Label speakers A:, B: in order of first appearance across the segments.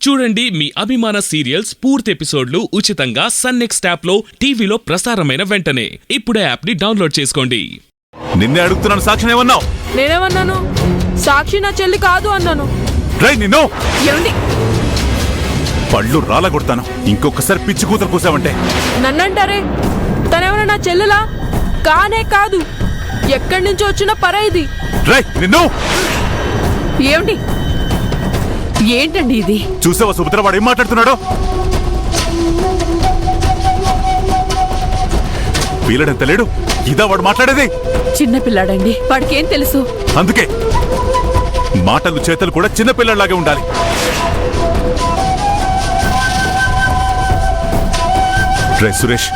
A: చూడండి మీ అభిమాన సీరియల్స్ పూర్తి ఎపిసోడ్లు ఉచితంగా సన్ నెక్స్ట్ యాప్ లో టీవీలో ప్రసారమైన వెంటనే ఇప్పుడే యాప్ ని డౌన్లోడ్ చేసుకోండి.
B: నిన్నే అడుగుతున్నాను, సాక్షి ఏమన్నావు?
C: నేనేమన్నాను? సాక్షి నా చెల్లి కాదు అన్నాను.
B: నిన్ను
C: ఏమండి?
B: పళ్ళు రాలగొడతాను ఇంకొకసారి పిచ్చి కూతురు కూసావంటే.
C: నన్నంటారే? తనేమన్నా నా చెల్లెలా? కానే కాదు, ఎక్కడి నుంచి వచ్చిన పరైది.
B: నిన్ను
C: ఏమండి? ఏంటండి ఇది?
B: చూసావా సుభద్ర వాడు ఏం మాట్లాడుతున్నాడో? వీళ్ళడంత లేడు, ఇదా వాడు మాట్లాడేది?
C: చిన్నపిల్లాడండి, వాడికేం తెలుసు?
B: అందుకే మాటలు చేతలు కూడా చిన్నపిల్లలాగే ఉండాలి. సురేష్,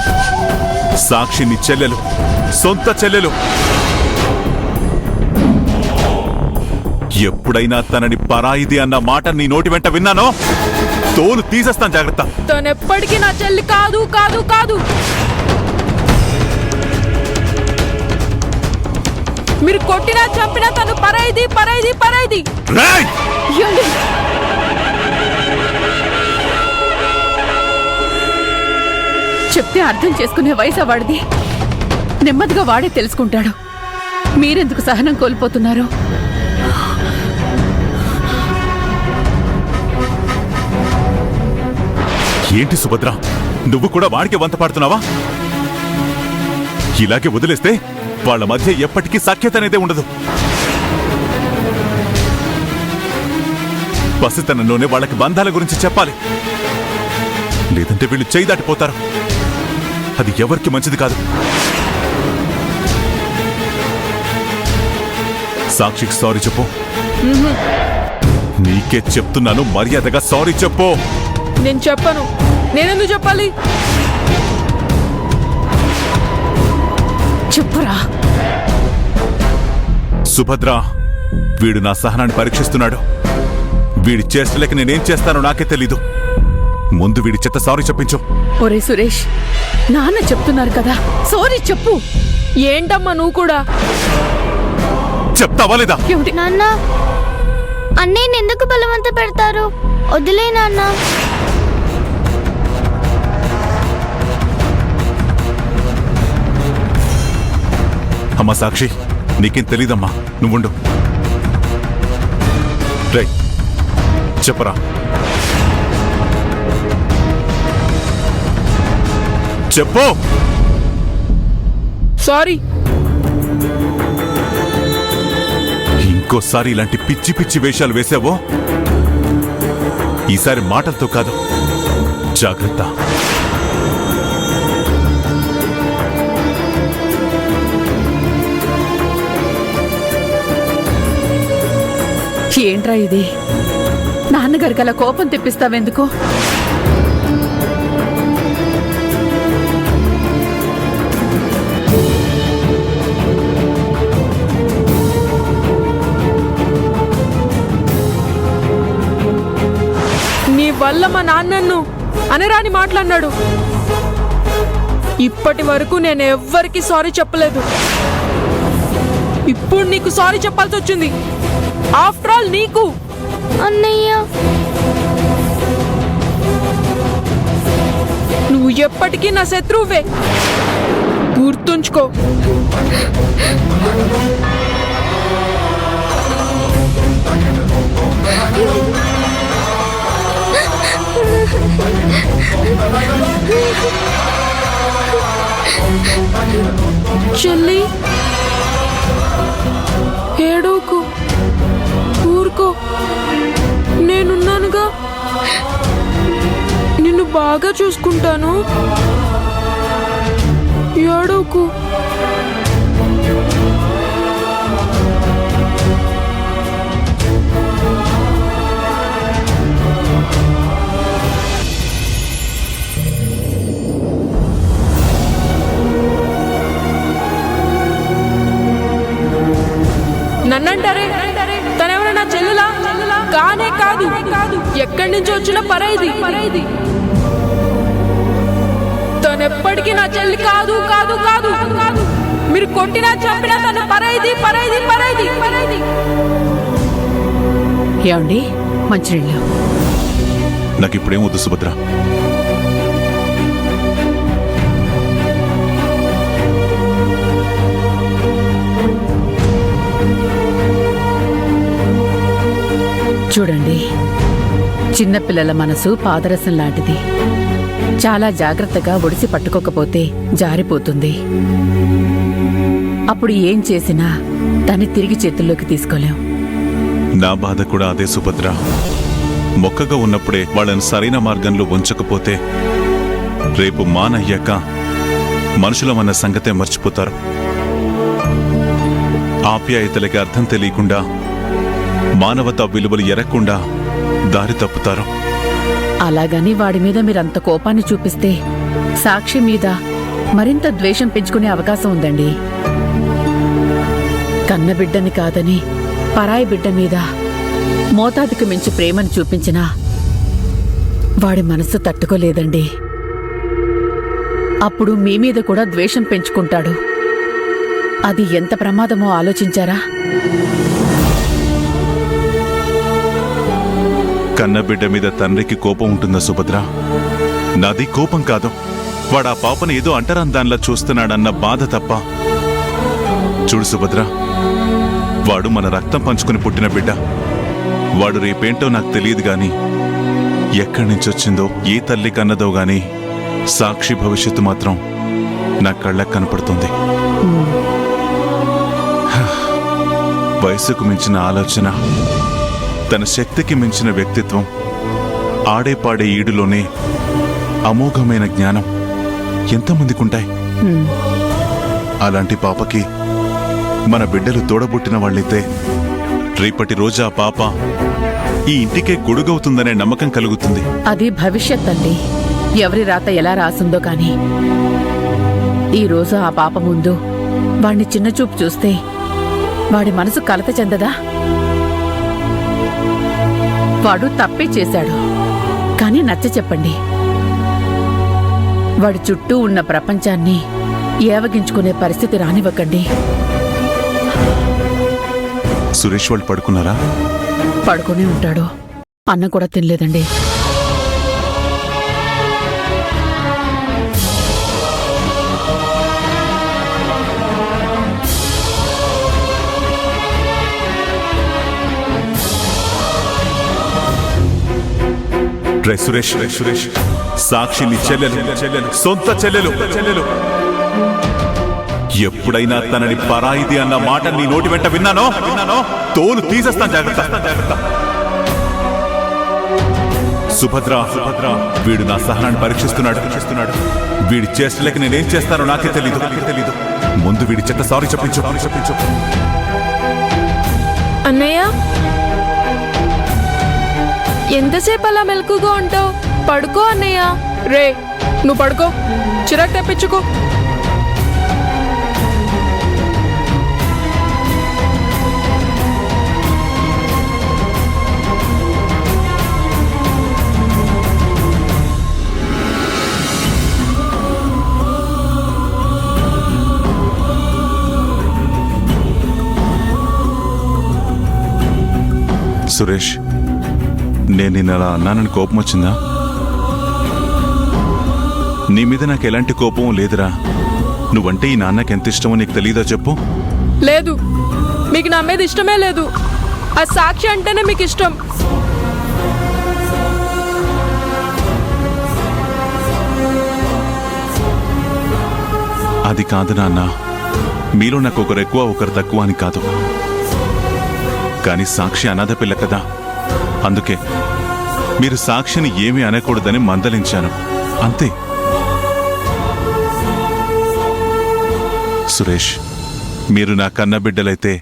B: సాక్షి నీ చెల్లెలు, సొంత చెల్లెలు. ఎప్పుడైనా తనని పరాయిది అన్న మాట నీ నోటి వెంట విన్నానో తోలు తీసేస్తాను, జాగ్రత్త.
C: తనెప్పటికీ నా చెల్లి కాదు కాదు కాదు. మీరు కొట్టినా చంపినా తను పరాయిది పరాయిది పరాయిది. చెప్తే అర్థం చేసుకునే వయసు వాడిది. నెమ్మదిగా వాడే తెలుసుకుంటాడు. మీరెందుకు సహనం కోల్పోతున్నారు?
B: ఏంటి సుభద్ర, నువ్వు కూడా వాడికి వంత పాడుతున్నావా? ఇలాగే వదిలేస్తే వాళ్ళ మధ్య ఎప్పటికీ సఖ్యత అనేదే ఉండదు. పసితనంలోనే వాళ్ళకి బంధాల గురించి చెప్పాలి, లేదంటే వీళ్ళు చేయి దాటిపోతారు. అది ఎవరికి మంచిది కాదు. సాక్షికి సారీ చెప్పు. నీకే చెప్తున్నాను, మర్యాదగా సారీ చెప్పు.
C: నేను చెప్పను. నేనెందుకు చెప్పాలి? చెప్పురా.
B: సుభద్ర, వీడు నా సహనాన్ని పరీక్షిస్తున్నాడు. వీడి చేష్టలేక నేనేం చేస్తానో నాకే తెలీదు. ముందు వీడి చెత్త సారీ చెప్పించు.
C: ఒరే సురేష్, నాన్న చెప్తున్నారు కదా, సారీ చెప్పు. ఏంటమ్మా నువ్వు కూడా?
B: చెప్తావా లేదా?
D: నాన్న, అన్నయ్యని ఎందుకు బలవంత పెడతారు? వదిలే నాన్న.
B: అమ్మా సాక్షి, నీకేం తెలీదమ్మా, నువ్వుండు. చెప్పరా. చెప్పు.
C: సారీ.
B: ఇంకోసారి ఇలాంటి పిచ్చి పిచ్చి వేషాలు వేసావో ఈసారి మాటలతో కాదు, జాగ్రత్త.
C: ఏంట్రా ఇది? నాన్నగారికి అలా కోపం తెప్పిస్తావెందుకు? నీ వల్ల మా నాన్నను అనరాని మాట్లాడినాడు. ఇప్పటి వరకు నేను ఎవ్వరికి సారీ చెప్పలేదు. ఇప్పుడు నీకు సారీ చెప్పాల్సి వచ్చింది. ఆఫ్టర్ ఆల్ నీకు.
D: అన్నయ్య,
C: నువ్వు ఎప్పటికీ నా శత్రువే, గుర్తుంచుకో. చెల్లి, ఏడోకు, ఊరుకో, నేనున్నానుగా. నిన్ను బాగా చూసుకుంటాను, ఏడోకు. నన్నంటారే? తనెవరైనా నా చెల్లెలా? కానే కాదు, ఎక్కడి నుంచి వచ్చిన పరైది. తనెప్పటికీ నా చెల్లి కాదు కాదు కాదు కాదు. మీరు కొట్టినా చంపినా తను పరైది పరైది పరైది పరైది. ఏమండి, మంచినీళ్ళు.
B: నాకిప్పుడేం వద్దు సుభద్ర.
E: చూడండి, చిన్నపిల్లల మనసు పాదరసం లాంటిది. చాలా జాగ్రత్తగా ఒడిసి పట్టుకోకపోతే జారిపోతుంది. అప్పుడు ఏం చేసినా దాన్ని తిరిగి చేతుల్లోకి తీసుకోలేం.
B: నా బాధ కూడా అదే సుభద్ర. మొక్కగా ఉన్నప్పుడే వాళ్ళని సరైన మార్గంలో ఉంచకపోతే రేపు మానయ్యాక మనుషులమన్న సంగతే మర్చిపోతారు. ఆప్యాయతలకి అర్థం తెలియకుండా, మానవతా విలువలు ఎరగకుండా దారి తప్పుతారు.
E: అలాగని వాడి మీద మీరంత కోపాన్ని చూపిస్తే సాక్షి మీద మరింత ద్వేషం పెంచుకునే అవకాశం ఉందండి. కన్నబిడ్డని కాదని పరాయి బిడ్డ మీద మోతాదుకు మించి ప్రేమను చూపించినా వాడి మనస్సు తట్టుకోలేదండి. అప్పుడు మీ మీద కూడా ద్వేషం పెంచుకుంటాడు. అది ఎంత ప్రమాదమో ఆలోచించారా?
B: కన్నబిడ్డ మీద తండ్రికి కోపం ఉంటుందా సుభద్ర? నాది కోపం కాదు. వాడా పాపను ఏదో అంటరాని దానిలా చూస్తున్నాడన్న బాధ తప్ప. చూడు సుభద్ర, వాడు మన రక్తం పంచుకుని పుట్టిన బిడ్డ. వాడు రేపేంటో నాకు తెలియదు గాని, ఎక్కడి నుంచొచ్చిందో, ఏ తల్లి కన్నదో గాని సాక్షి భవిష్యత్తు మాత్రం నా కళ్ళకు కనపడుతుంది. వయసుకు మించిన ఆలోచన, తన శక్తికి మించిన వ్యక్తిత్వం, ఆడేపాడే ఈడులోనే అమోఘమైన జ్ఞానం ఎంతమందికుంటాయి? అలాంటి పాపకి మన బిడ్డలు తోడబుట్టిన వాళ్ళైతే రేపటి రోజు ఆ పాప ఈ ఇంటికే గొడుగవుతుందనే నమ్మకం కలుగుతుంది.
E: అది భవిష్యత్ అండి. ఎవరి రాత ఎలా రాసిందో కాని ఈ రోజు ఆ పాప ముందు వాణ్ణి చిన్నచూపు చూస్తే వాడి మనసు కలత చెందదా? వాడు తప్పే చేశాడు, కానీ నచ్చ చెప్పండి. వాడి చుట్టూ ఉన్న ప్రపంచాన్ని ఏవగించుకునే పరిస్థితి రానివ్వకండి.
B: సురేష్ వాళ్ళు పడుకున్నారా?
E: పడుకునే ఉంటాడు. అన్నం కూడా తినలేదండి.
B: సురేష్ సురేష్ సాక్షిని చెల్లెలు, సొంత చెల్లెలు. ఎప్పుడైనా తనని పరాయిది అన్న మాట నీ నోటి వెంట విన్నానో తోలు తీసేస్తాను. జాగ్రత్త. సుభద్ర, వీడు నా సహనాన్ని పరీక్షిస్తున్నాడు. వీడి చేష్టలకి నేనేం చేస్తానో నాకే తెలీదు. ముందు వీడి చెత్త సారీ చెప్పించు.
C: అన్నయ్య, ఎంతసేపు అలా మెలకుగా ఉంటావు? పడుకో అన్నయ్య. రే, నువ్వు పడుకో, చిరాకు తెప్పించుకో.
B: సురేష్, నేను నిన్న అలా అన్నానని కోపం వచ్చిందా? నీ మీద నాకు ఎలాంటి కోపం లేదురా. నువ్వంటే ఈ నాన్నకి ఎంత ఇష్టమో నీకు తెలీదా చెప్పు?
C: లేదు, మీకు నా మీద ఇష్టమే లేదు. ఆ సాక్షి అంటేనే మీకు ఇష్టం.
B: అది కాదు నాన్న. మీలో నాకు ఒకరు ఎక్కువ ఒకరు తక్కువ అని కాదు. కానీ సాక్షి అనాథ పిల్ల కదా, అందుకే మీరు సాక్షిని ఏమీ అనకూడదని మందలించాను, అంతే. సురేష్, మీరు నా కన్న బిడ్డలైతే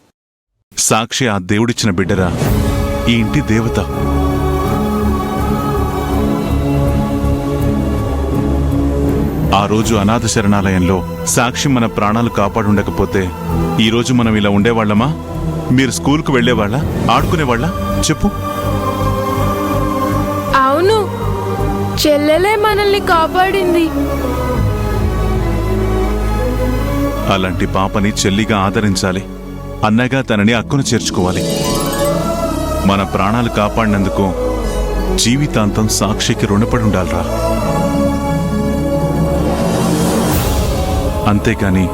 B: సాక్షి ఆ దేవుడిచ్చిన బిడ్డరా, ఈ ఇంటి దేవత. ఆ రోజు అనాథ శరణాలయంలో సాక్షి మన ప్రాణాలు కాపాడుండకపోతే ఈరోజు మనం ఇలా ఉండేవాళ్లమా? మీరు స్కూల్కు వెళ్లేవాళ్ళ, ఆడుకునేవాళ్ళ చెప్పు?
C: అవును, చెల్లెలే మనల్ని కాపాడింది.
B: అలాంటి పాపని చెల్లిగా ఆదరించాలి, అన్నగా తనని అక్కును చేర్చుకోవాలి. మన ప్రాణాలు కాపాడినందుకు జీవితాంతం సాక్షికి రుణపడి ఉండాలిరా. అంతేకాని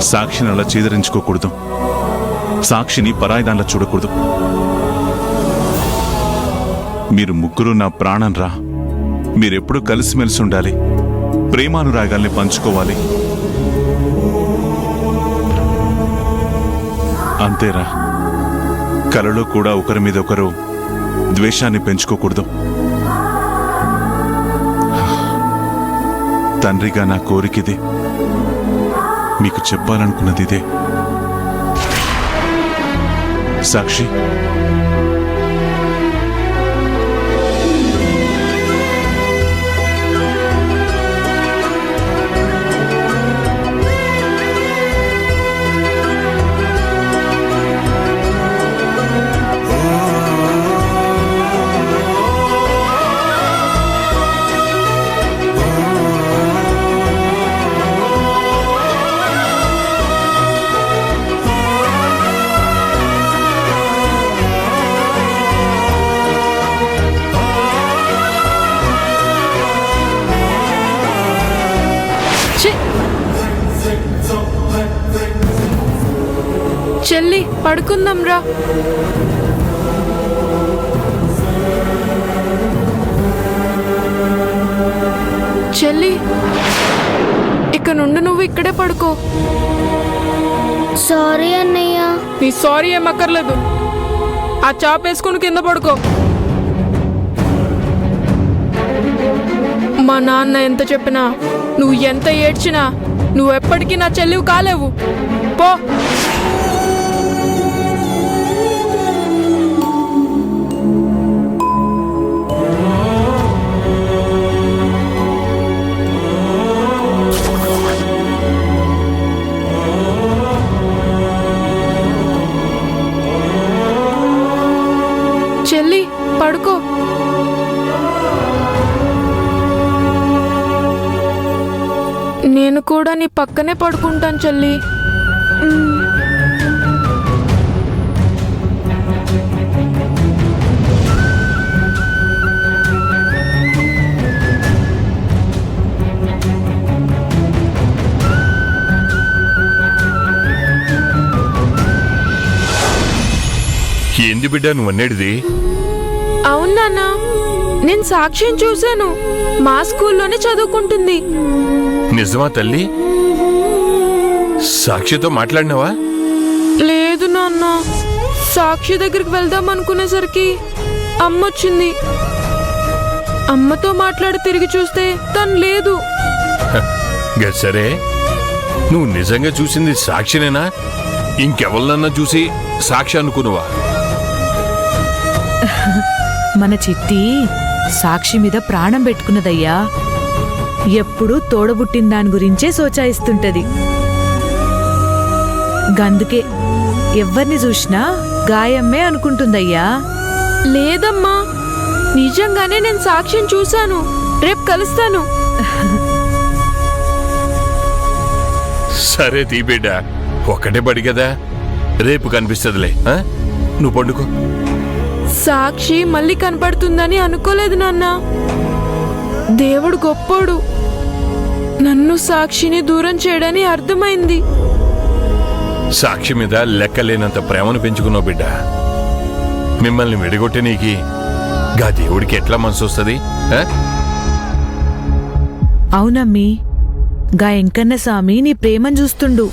B: సాక్షిని అలా చీదరించుకోకూడదు, సాక్షిని పరాయిదాన్లా చూడకూడదు. మీరు ముగ్గురు నా ప్రాణం రా. మీరెప్పుడూ కలిసిమెలిసి ఉండాలి, ప్రేమానురాగాల్ని పంచుకోవాలి. అంతేరా. కలలో కూడా ఒకరి మీద ఒకరు ద్వేషాన్ని పెంచుకోకూడదు. తండ్రిగా నా కోరికిది, మీకు చెప్పాలనుకున్నది ఇదే. సాక్షి,
C: చెల్లి పడుకుందాం రా. చెల్లి, ఇక నుండి నువ్వు ఇక్కడే పడుకో.
D: సారీ అన్నయ్య.
C: నీ సారీ ఏం అక్కర్లేదు. ఆ చాప్ వేసుకుని కింద పడుకో. మా నాన్న ఎంత చెప్పినా, నువ్వు ఎంత ఏడ్చినా, నువ్వెప్పటికీ నా చెల్లివి కాలేవు. పో. చెల్లి పడుకో. నేను కూడా నీ పక్కనే పడుకుంటాను చెల్లి.
F: ఏంది బిడ్డ నువ్వు అన్నేడిది?
C: అవునా, నేను సాక్ష్యం చూశాను. మా స్కూల్లోనే చదువుకుంటుంది.
F: నిజమా తల్లి? సాక్షితో మాట్లాడినావా?
C: లేదు నాన్న. సాక్షి దగ్గరికి వెళ్దాం అనుకునేసరికి అమ్మ వచ్చింది. అమ్మతో మాట్లాడి తిరిగి చూస్తే తను లేదు.
F: సరే, నువ్వు నిజంగా చూసింది సాక్షినేనా? ఇంకెవరినన్నా చూసి సాక్షి అనుకున్నావా?
G: మన చిట్టి సాక్షి మీద ప్రాణం పెట్టుకున్నదయ్యా. ఎప్పుడూ తోడబుట్టిన దాని గురించే సోచాయిస్తుంటది. గందుకే ఎవ్వర్ని చూసినా గాయమ్మే అనుకుంటుందయ్యా.
C: లేదమ్మా, నిజంగానే నేను సాక్ష్యం చూశాను. రేపు కలుస్తాను.
F: సరే తీ బిడ్డ, ఒక్కటే బడి కదా, రేపు కనిపిస్తుందిలే. నువ్వు పండుకో.
C: సాక్షి మళ్ళీ కనపడుతుందని అనుకోలేదు నాన్న. దేవుడు గొప్పోడు. నన్ను సాక్షిని దూరం చేయడని అర్థమైంది.
F: సాక్షి మీద లెక్కలేనంత ప్రేమను పెంచుకున్నావు బిడ్డ. మిమ్మల్ని విడగొట్టే నీకి గా దేవుడికి ఎట్లా మనసు వస్తుంది?
G: అవునమ్మీ, గా ఎంకన్న స్వామి నీ ప్రేమను చూస్తుండు.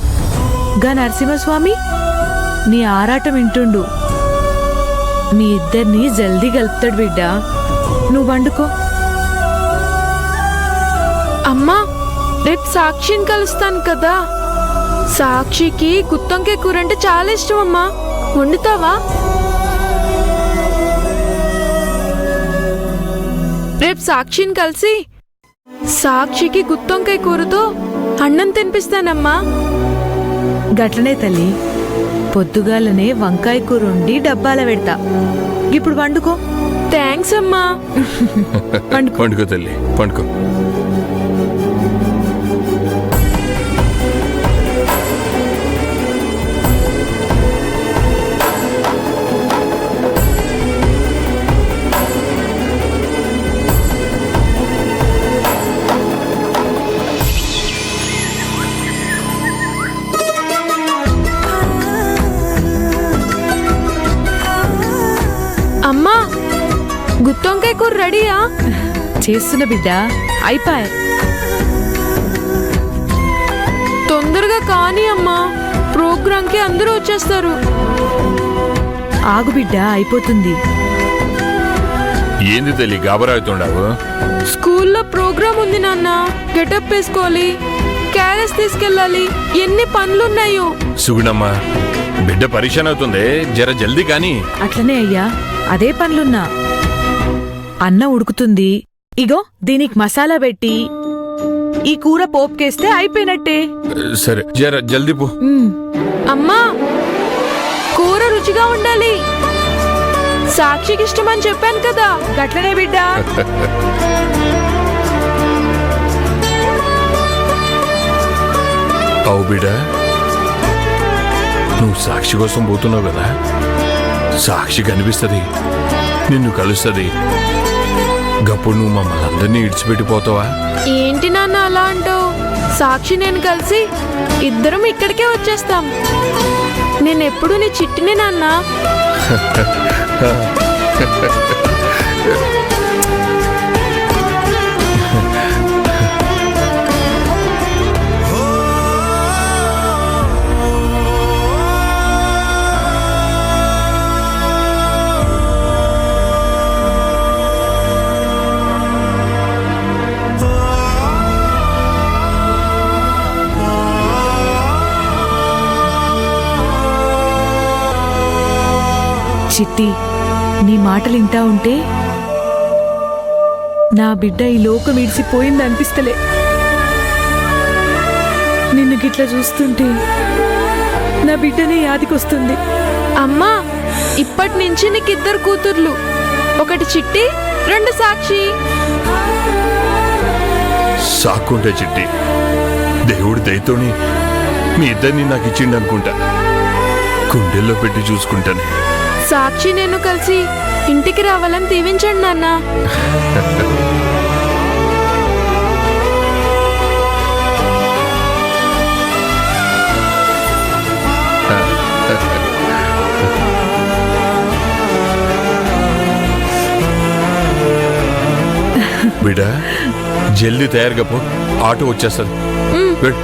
G: గా నరసింహస్వామి నీ ఆరాటం వింటుండు. మీ ఇద్దరిని జల్దీ కలుపుతాడు బిడ్డ. నువ్వు వండుకో.
C: అమ్మా, రేపు సాక్షిని కలుస్తాను కదా. సాక్షికి గుత్తొంకాయ కూర అంటే చాలా ఇష్టం అమ్మా. వండుతావా? రేపు సాక్షిని కలిసి సాక్షికి గుత్తొంకాయ కూరతో అన్నం తినిపిస్తానమ్మా.
G: గట్లనే తల్లి, పొద్దుగాలనే వంకాయ కూర వండి డబ్బాల పెడతా. ఇప్పుడు వండుకో.
C: థ్యాంక్స్ అమ్మా.
F: పండుకో తల్లి, పండుకో.
C: కూర రెడీయా?
G: చేస్తున్న బిడ్డ అయిపోయా.
C: తొందరగా కానీ అమ్మా, ప్రోగ్రామ్ కి అందరూ వచ్చేస్తారు.
G: ఆగు బిడ్డ, అయిపోతుంది.
F: ఏంది తల్లి గాబరా అవుతుండావు?
C: స్కూల్లో ప్రోగ్రామ్ ఉంది నాన్న. గెటప్ వేసుకోవాలి, క్యారెస్ తీసుకెళ్ళాలి, ఎన్ని పనులున్నాయో.
F: సుగుణమ్మ, బిడ్డ పరీక్ష అవుతుంది, జర జల్దీ కాని.
G: అట్లనే అయ్యా, అదే పనులున్నా. అన్నం ఉడుకుతుంది, ఇగో దీనికి మసాలా పెట్టి ఈ కూర పోపుకేస్తే అయిపోయినట్టే.
F: సరే, జర జల్దీ పో.
C: అమ్మా, కూర రుచిగా ఉండాలి. సాక్షికి ఇష్టమని చెప్పాను కదా.
G: గట్లనే బిడ్డ.
F: అవు బిడ్డ, నువ్వు సాక్షి కోసం పోతున్నావు కదా, సాక్షి కనిపిస్తుంది, నిన్ను కలుస్తుంది. గప్పుడు నువ్వు మమ్మల్ని అందరినీ ఇడిచిపెట్టిపోతావా?
C: ఏంటి నాన్న అలా అంటావు? సాక్షి నేను కలిసి ఇద్దరం ఇక్కడికే వచ్చేస్తాం. నేనెప్పుడు నీ చిట్టినే నాన్న.
G: చిట్టి, నీ మాటలు ఇంటా ఉంటే నా బిడ్డ ఈ లోకం ఇడిసిపోయింది అనిపిస్తలే. నిన్ను గిట్లా చూస్తుంటే నా బిడ్డనే యాదికొస్తుంది.
C: అమ్మా, ఇప్పటి నుంచి నీకు ఇద్దరు కూతుర్లు. ఒకటి చిట్టి, రెండు సాక్షి.
F: సాక్కుంటే చిట్టి, దేవుడి దయతోని మీ ఇద్దరిని నాకు ఇచ్చిండు అనుకుంటా. గుండెల్లో పెట్టి చూసుకుంటాను.
C: సాక్షి నేను కలిసి ఇంటికి రావాలని దీవించండి నాన్న.
F: బిడ్డ, జల్దీ తయారుగా పో, ఆటో వచ్చేస్తుంది. వెళ్ళు.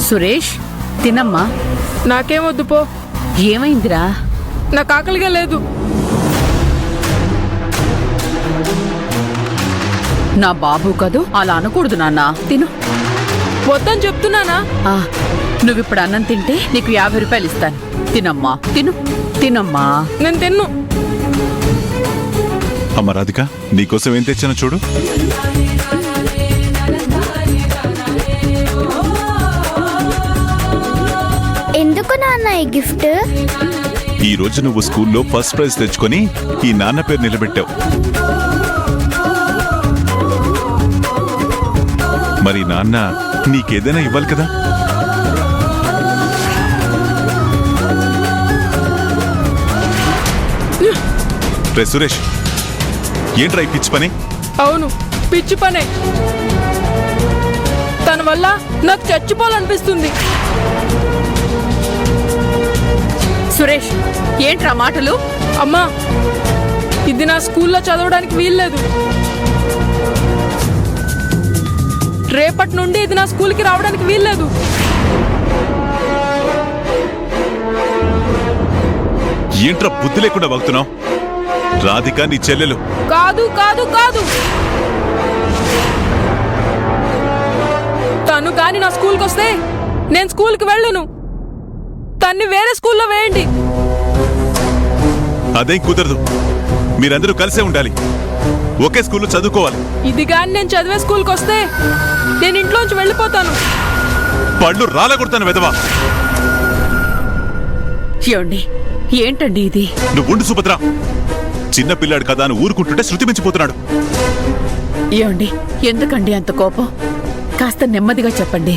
E: సురేష్, తినమ్మా.
C: నాకేం వద్దు పో.
E: ఏమైందిరా?
C: నాకు ఆకలిగా లేదు.
E: నా బాబు కదూ, అలా అనకూడదు నాన్న. తిను.
C: వద్దని చెప్తున్నానా?
E: నువ్విప్పుడు అన్నం తింటే నీకు 50 రూపాయలు ఇస్తాను. తినమ్మా, తిను. తినమ్మా.
C: నేను తిన్ను.
B: అమ్మ రాధిక, నీకోసం ఏం తెచ్చానో చూడు.
D: ఎందుకు నాన్న ఈ గిఫ్ట్?
B: ఈ రోజు నువ్వు స్కూల్లో ఫస్ట్ ప్రైజ్ తెచ్చుకొని ఈ నాన్న పేరు నిలబెట్టావు. మరి నాన్న నీకేదైనా ఇవ్వాలి కదా. రే సురేష్, ఏంట్రా ఈ పిచ్చి పని?
C: అవును, పిచ్చి పనే. తన వల్ల నాకు చచ్చిపోవాలనిపిస్తుంది.
E: సురేష్, ఏంట్రా మాటలు?
C: అమ్మా, ఇది నా స్కూల్లో చదవడానికి వీల్లేదు. రేపటి నుండి ఇది నా స్కూల్కి రావడానికి వీల్లేదు.
B: ఏంట్రా బుద్ధి లేకుండా వాగుతున్నావు? రాధిక నీ చెల్లెలు.
C: కాదు కాదు కాదు, తను కాని నా స్కూల్కి వస్తే నేను స్కూల్కి వెళ్ళను. తన్ని వేరే స్కూల్లో వేయండి.
B: అదేం కుదరదు. మీరందరూ కలిసే ఉండాలి, ఒకే స్కూల్లో చదువుకోవాలి.
C: ఇది కాని నేను చదివే స్కూల్కి వస్తే నేను ఇంట్లోంచి వెళ్ళిపోతాను.
B: పళ్ళు రాలగొడతాను వెదవా.
E: ఏమండి ఏంటండి ఇది?
B: నువ్వు ఉండు సుభద్ర. చిన్న పిల్లాడు కదా అని ఊరుకుంటుంటే శృతి మించిపోతున్నాడు.
E: ఏమండి ఎందుకండి అంత కోపం? కాస్త నెమ్మదిగా చెప్పండి.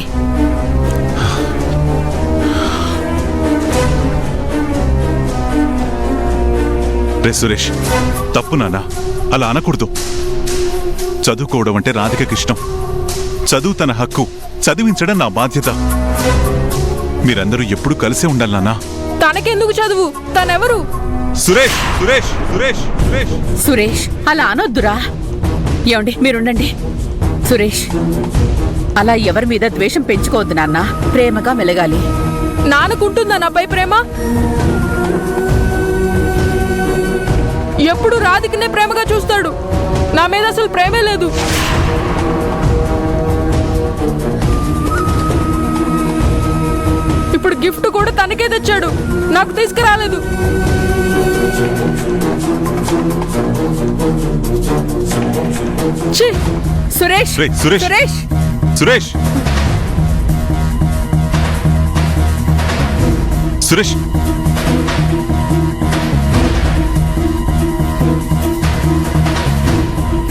B: రే సురేష్, తప్పు నాన్న, అలా అనకూడదు. చదువుకోవడం అంటే రాధికకి ఇష్టం. చదువు తన హక్కు, చదివించడం నా బాధ్యత. మీరందరూ ఎప్పుడూ కలిసే ఉండాలి నాన్న.
C: తనకెందుకు చదువు? తనెవరు?
B: సురేష్ సురేష్ సురేష్ సురేష్
E: సురేష్ అలా అనొద్దురా. ఏమండి మీరుండండి. సురేష్ అలా ఎవరి మీద ద్వేషం పెంచుకోవద్దు నాన్న. ప్రేమగా మెలగాలి.
C: నాన్నకుంటుందా నాపై ప్రేమ? ఎప్పుడు రాధికనే ప్రేమగా చూస్తాడు. నా మీద అసలు ప్రేమే లేదు. ఇప్పుడు గిఫ్ట్ కూడా తనకే తెచ్చాడు, నాకు తీసుకురాలేదు. ఛీ!
E: సురేష్
B: రే, సురేష్.
E: సురేష్
B: సురేష్ సురేష్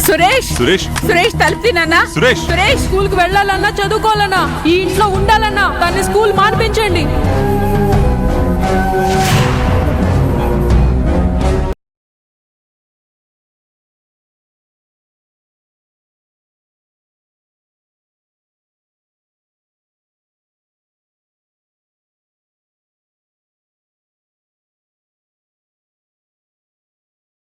E: సురేష్
B: సురేష్
E: సురేష్ తలుపుతీ నాన్న.
B: సురేష్
C: స్కూల్ కి వెళ్ళాలన్నా చదువుకోవాలన్నా ఈ ఇంట్లో ఉండాలన్నా తన్ని స్కూల్ మానిపించండి.